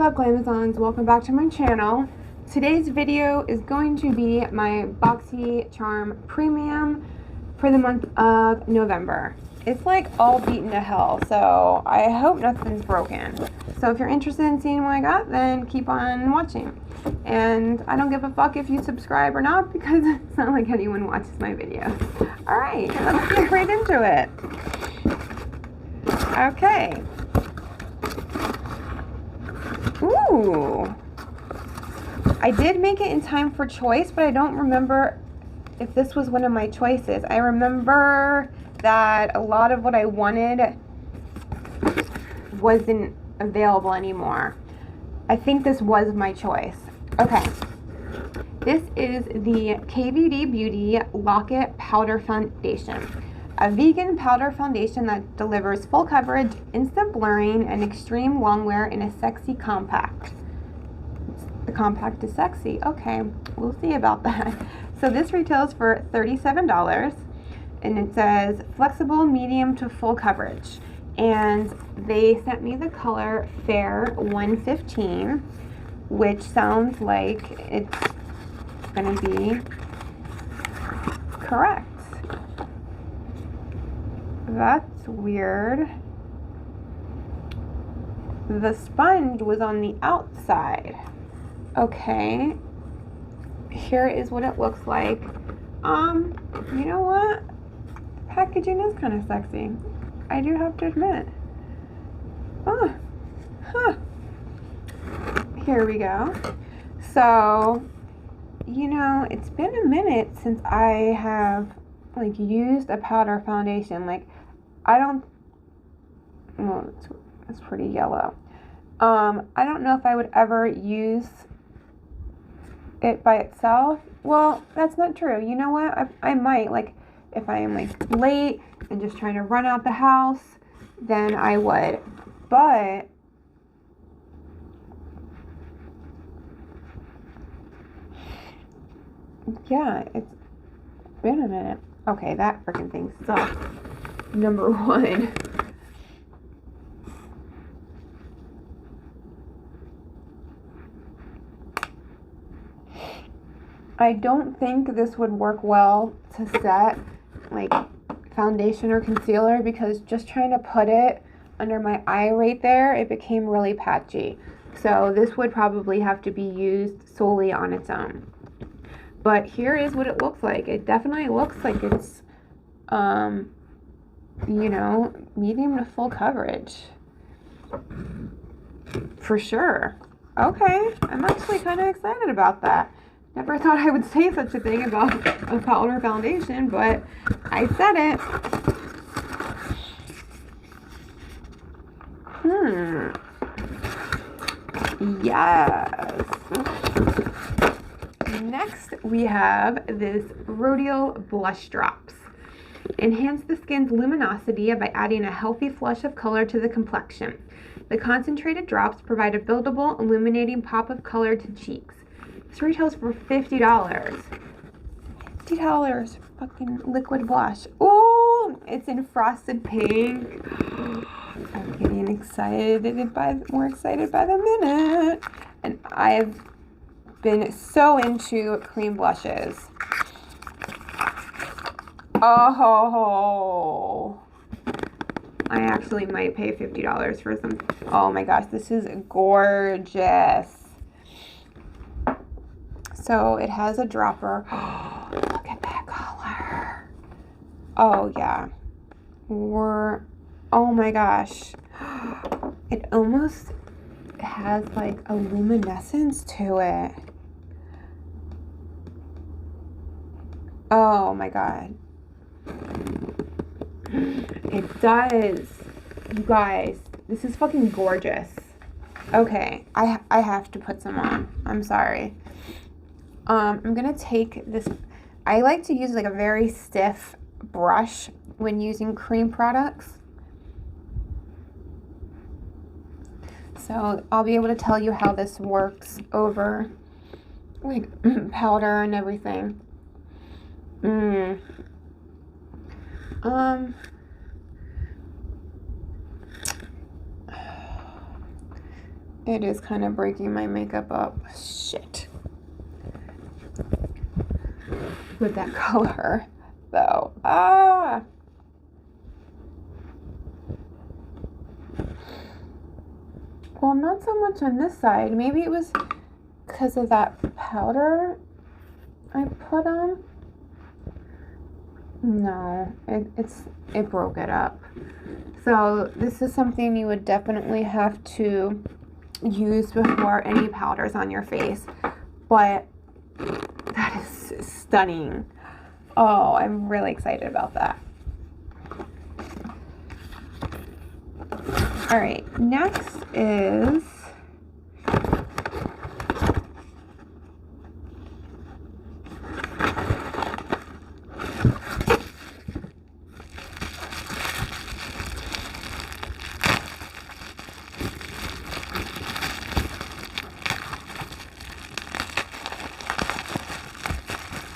What's up, Glamazons? Welcome back to my channel. Today's video is going to be my Boxycharm Premium for the month of November. It's like all beaten to hell, so I hope nothing's broken. So if you're interested in seeing what I got, then keep on watching. And I don't give a fuck if you subscribe or not, because it's not like anyone watches my videos. Alright, let's get right into it. Okay. Ooh. I did make it in time for choice, but I don't remember if this was one of my choices. I remember that a lot of what I wanted wasn't available anymore. I think this was my choice. Okay. This is the KVD Beauty Lock-It Powder Foundation. A vegan powder foundation that delivers full coverage, instant blurring, and extreme long wear in a sexy compact. The compact is sexy. Okay, we'll see about that. So this retails for $37, and it says flexible, medium to full coverage. And they sent me the color Fair 115, which sounds like it's gonna be correct. That's weird. The sponge was on the outside. Okay. Here is what it looks like. You know what? The packaging is kind of sexy. I do have to admit. Oh. Huh. Here we go. So, you know, it's been a minute since I have like used a powder foundation. Like, I don't, well, it's pretty yellow. I don't know if I would ever use it by itself. Well, that's not true. You know what? I might, like, if I am like late and just trying to run out the house, then I would. But yeah, it's been a minute. Okay, that freaking thing sucks. Number one. I don't think this would work well to set like foundation or concealer, because just trying to put it under my eye right there, it became really patchy. So this would probably have to be used solely on its own. But here is what it looks like. It definitely looks like it's, you know, medium to full coverage. For sure. Okay, I'm actually kind of excited about that. Never thought I would say such a thing about a powder foundation, but I said it. Yes. Next, we have this Rodeo blush drops. Enhance the skin's luminosity by adding a healthy flush of color to the complexion. The concentrated drops provide a buildable, illuminating pop of color to cheeks. This retails for $50. $50 fucking liquid blush. Ooh, it's in frosted pink. I'm getting more excited by the minute. And I've been so into cream blushes. Oh, I actually might pay $50 for some. Oh my gosh, this is gorgeous. So it has a dropper. Oh, look at that color. Oh yeah. Oh my gosh. It almost has like a luminescence to it. Oh my god. It does. You guys, this is fucking gorgeous. Okay, I have to put some on. I'm sorry. I'm gonna take this. I like to use like a very stiff brush when using cream products. So I'll be able to tell you how this works over like powder and everything. It is kind of breaking my makeup up. Shit. With that color, though. Ah! Well, not so much on this side. Maybe it was because of that powder I put on. No, it broke it up. So this is something you would definitely have to use before any powders on your face. But that is stunning. Oh, I'm really excited about that. All right, next is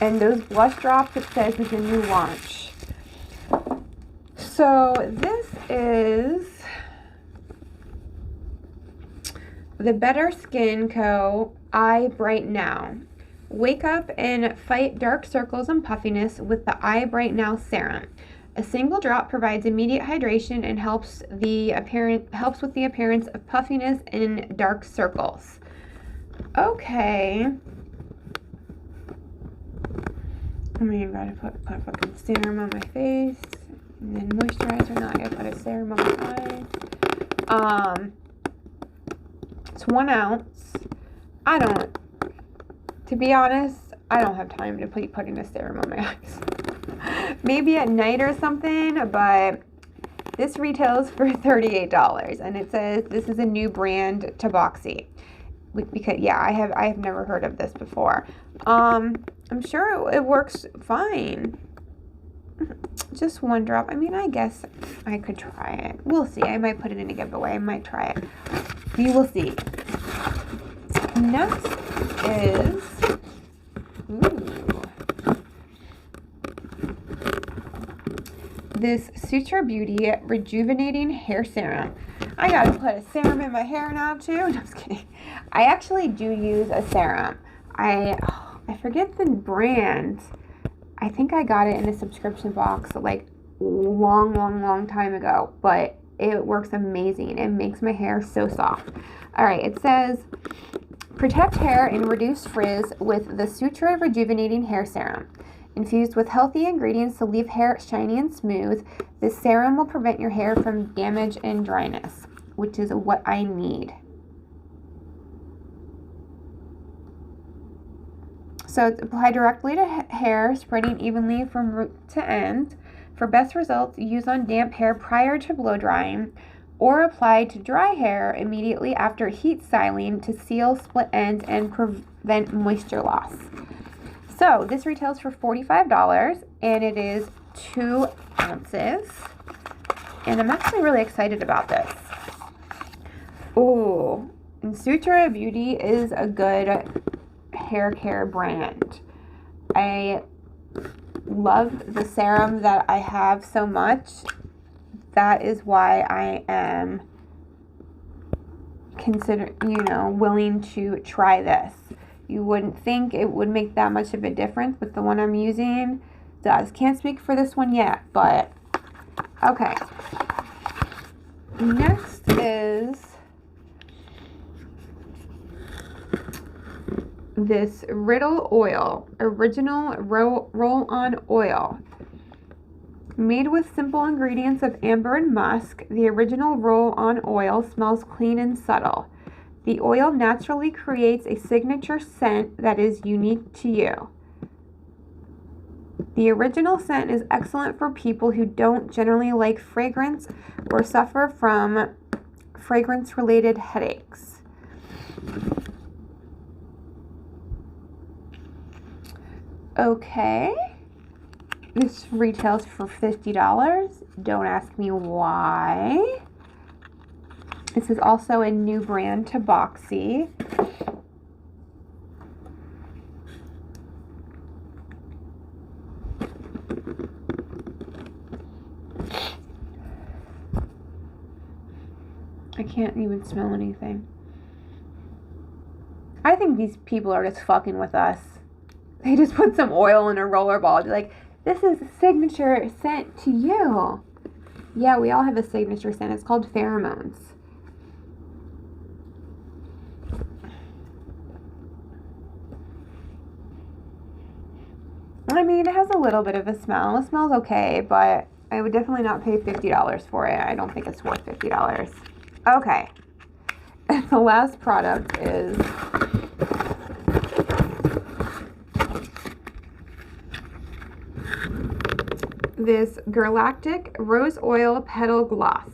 and those blush drops, it says, is a new launch. So this is the Better Skin Co. Eye Bright Now. Wake up and fight dark circles and puffiness with the Eye Bright Now Serum. A single drop provides immediate hydration and helps with the appearance of puffiness and dark circles. Okay. I mean, I gotta put a fucking serum on my face, and then moisturizer. Now I gotta put a serum on my eyes. It's 1 ounce. To be honest, I don't have time to be putting a serum on my eyes. Maybe at night or something, but this retails for $38, and it says this is a new brand to Boxy. Because yeah, I have never heard of this before. I'm sure it works fine. Just 1 drop. I mean, I guess I could try it. We'll see. I might put it in a giveaway. I might try it. We will see. Next is this Suture Beauty Rejuvenating Hair Serum. I gotta put a serum in my hair now too. No, I'm just kidding. I actually do use a serum. I forget the brand. I think I got it in a subscription box like long time ago, but it works amazing. It makes my hair so soft. All right, it says protect hair and reduce frizz with the Suture Rejuvenating Hair Serum. Infused with healthy ingredients to leave hair shiny and smooth, this serum will prevent your hair from damage and dryness, which is what I need. So it's applied directly to hair, spreading evenly from root to end. For best results, use on damp hair prior to blow drying, or apply to dry hair immediately after heat styling to seal split ends and prevent moisture loss. So this retails for $45, and it is 2 ounces. And I'm actually really excited about this. Ooh, and Suture Beauty is a good hair care brand. I love the serum that I have so much. That is why I am willing to try this. You wouldn't think it would make that much of a difference, but the one I'm using does. Can't speak for this one yet, but okay. Next is this Riddle Oil, original roll-on oil. Made with simple ingredients of amber and musk, the original roll-on oil smells clean and subtle. The oil naturally creates a signature scent that is unique to you. The original scent is excellent for people who don't generally like fragrance or suffer from fragrance-related headaches. Okay. This retails for $50. Don't ask me why. This is also a new brand to Boxy. I can't even smell anything. I think these people are just fucking with us. They just put some oil in a rollerball. They're like, this is a signature scent to you. Yeah, we all have a signature scent. It's called pheromones. I mean, it has a little bit of a smell. It smells okay, but I would definitely not pay $50 for it. I don't think it's worth $50. Okay. The last product is this Galactic Rose Oil Petal Gloss.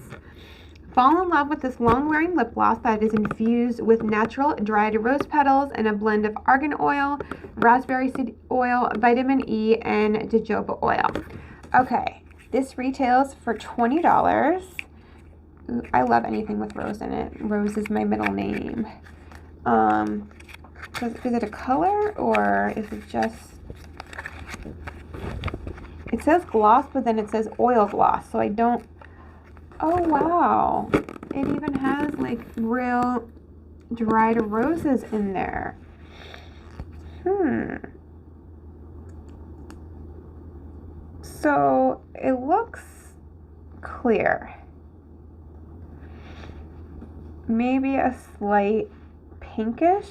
Fall in love with this long-wearing lip gloss that is infused with natural dried rose petals and a blend of argan oil, raspberry seed oil, vitamin E, and jojoba oil. Okay, this retails for $20. Ooh, I love anything with rose in it. Rose is my middle name. Is it a color or is it just... It says gloss, but then it says oil gloss, so I don't... Oh, wow. It even has, like, real dried roses in there. So, it looks clear. Maybe a slight pinkish.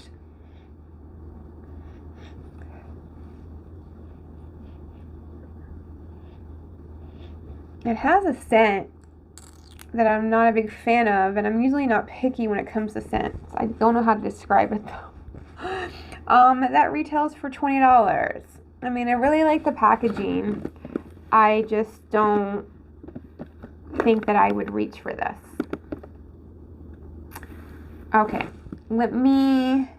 It has a scent that I'm not a big fan of, and I'm usually not picky when it comes to scents. I don't know how to describe it though. That retails for $20. I mean, I really like the packaging. I just don't think that I would reach for this. Okay, let me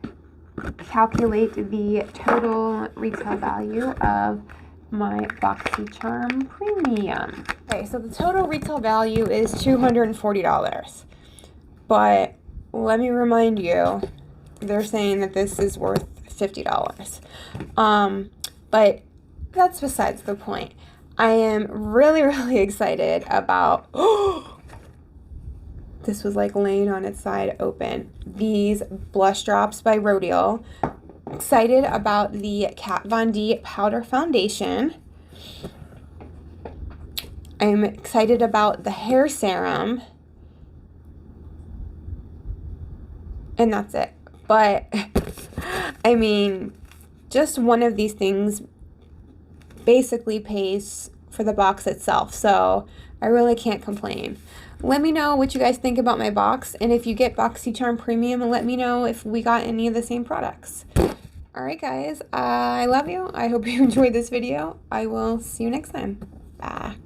calculate the total retail value of my Boxycharm Premium. Okay, so the total retail value is $240. But let me remind you, they're saying that this is worth $50. But that's besides the point. I am really, really excited about... This was like laying on its side open. These blush drops by Rodeo. Excited about the Kat Von D Powder Foundation. I'm excited about the hair serum. And that's it. But, I mean, just one of these things basically pays for the box itself. So, I really can't complain. Let me know what you guys think about my box. And if you get Boxycharm Premium, let me know if we got any of the same products. Alright guys, I love you. I hope you enjoyed this video. I will see you next time. Bye.